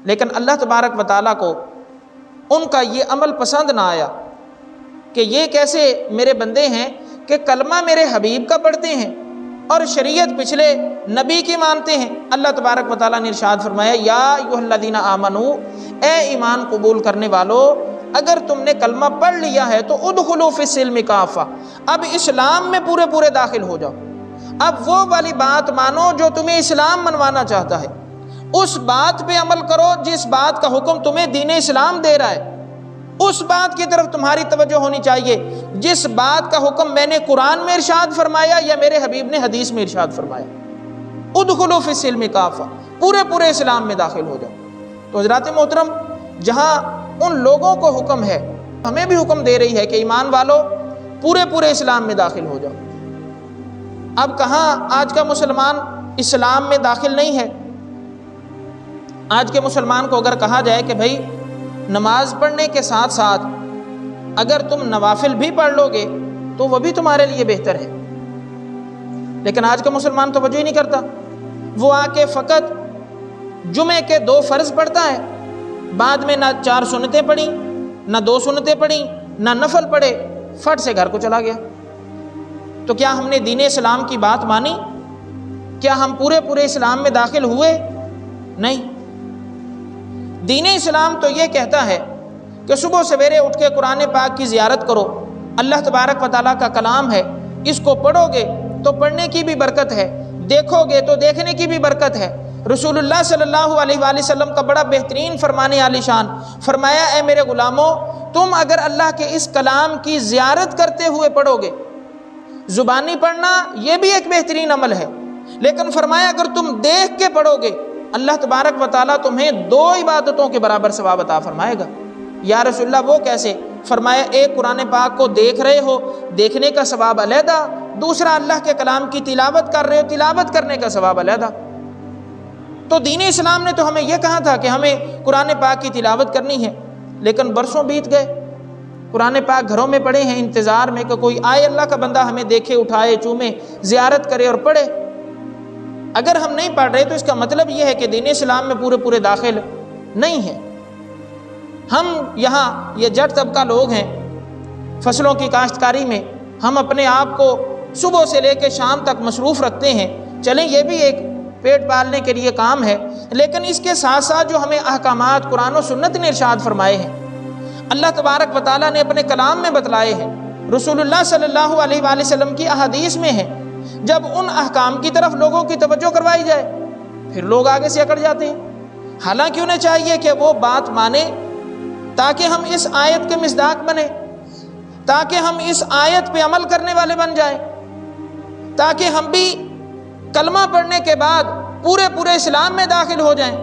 لیکن اللہ تبارک و تعالیٰ کو ان کا یہ عمل پسند نہ آیا کہ یہ کیسے میرے بندے ہیں کہ کلمہ میرے حبیب کا پڑھتے ہیں اور شریعت پچھلے نبی کی مانتے ہیں۔ اللہ تبارک و تعالیٰ نے ارشاد فرمایا یا ایھا الذین آمنو، اے ایمان قبول کرنے والو، اگر تم نے کلمہ پڑھ لیا ہے تو ادخلوا فی السلم کافہ، اب اسلام میں پورے پورے داخل ہو جاؤ۔ اب وہ والی بات مانو جو تمہیں اسلام منوانا چاہتا ہے، اس بات پہ عمل کرو جس بات کا حکم تمہیں دین اسلام دے رہا ہے، اس بات کی طرف تمہاری توجہ ہونی چاہیے جس بات کا حکم میں نے قرآن میں ارشاد فرمایا یا میرے حبیب نے حدیث میں ارشاد فرمایا۔ ادخلوا فی السلم کافہ، پورے پورے اسلام میں داخل ہو جاؤ۔ تو حضرات محترم، جہاں ان لوگوں کو حکم ہے، ہمیں بھی حکم دے رہی ہے کہ ایمان والو پورے پورے اسلام میں داخل ہو جاؤ۔ اب کہاں آج کا مسلمان اسلام میں داخل نہیں ہے؟ آج کے مسلمان کو اگر کہا جائے کہ بھائی نماز پڑھنے کے ساتھ ساتھ اگر تم نوافل بھی پڑھ لو گے تو وہ بھی تمہارے لیے بہتر ہے، لیکن آج کا مسلمان توجہ ہی نہیں کرتا۔ وہ آ کے فقط جمعے کے 2 فرض پڑھتا ہے، بعد میں نہ 4 سنتیں پڑھیں، نہ 2 سنتیں پڑھیں، نہ نفل پڑھے، فٹ سے گھر کو چلا گیا۔ تو کیا ہم نے دین اسلام کی بات مانی؟ کیا ہم پورے پورے اسلام میں داخل ہوئے؟ نہیں۔ دین اسلام تو یہ کہتا ہے کہ صبح سویرے اٹھ کے قرآن پاک کی زیارت کرو، اللہ تبارک و تعالیٰ کا کلام ہے، اس کو پڑھو گے تو پڑھنے کی بھی برکت ہے، دیکھو گے تو دیکھنے کی بھی برکت ہے۔ رسول اللہ صلی اللہ علیہ وآلہ وسلم کا بڑا بہترین فرمان عالی شان فرمایا، اے میرے غلاموں، تم اگر اللہ کے اس کلام کی زیارت کرتے ہوئے پڑھو گے، زبانی پڑھنا یہ بھی ایک بہترین عمل ہے، لیکن فرمایا اگر تم دیکھ کے پڑھو گے اللہ تبارک و تعالیٰ تمہیں 2 عبادتوں کے برابر ثواب عطا فرمائے گا۔ یا رسول اللہ وہ کیسے؟ فرمایا ایک قرآن پاک کو دیکھ رہے ہو، دیکھنے کا ثواب علیحدہ، دوسرا اللہ کے کلام کی تلاوت کر رہے ہو، تلاوت کرنے کا ثواب علیحدہ۔ تو دین اسلام نے تو ہمیں یہ کہا تھا کہ ہمیں قرآن پاک کی تلاوت کرنی ہے، لیکن برسوں بیت گئے، قرآن پاک گھروں میں پڑھے ہیں انتظار میں کہ کوئی آئے اللہ کا بندہ ہمیں دیکھے، اٹھائے، چومے، زیارت کرے اور پڑھے۔ اگر ہم نہیں پڑھ رہے تو اس کا مطلب یہ ہے کہ دین اسلام میں پورے پورے داخل نہیں ہیں۔ ہم یہاں یہ جٹ طبقہ لوگ ہیں، فصلوں کی کاشتکاری میں ہم اپنے آپ کو صبح سے لے کے شام تک مصروف رکھتے ہیں، چلیں یہ بھی ایک پیٹ پالنے کے لیے کام ہے، لیکن اس کے ساتھ ساتھ جو ہمیں احکامات قرآن و سنت نے ارشاد فرمائے ہیں، اللہ تبارک و تعالیٰ نے اپنے کلام میں بتلائے ہیں، رسول اللہ صلی اللہ علیہ وآلہ وسلم کی احادیث میں ہیں، جب ان احکام کی طرف لوگوں کی توجہ کروائی جائے پھر لوگ آگے سے اکڑ جاتے ہیں۔ حالانکہ انہیں چاہیے کہ وہ بات مانے تاکہ ہم اس آیت کے مصداق بنیں، تاکہ ہم اس آیت پہ عمل کرنے والے بن جائیں، تاکہ ہم بھی کلمہ پڑھنے کے بعد پورے پورے اسلام میں داخل ہو جائیں۔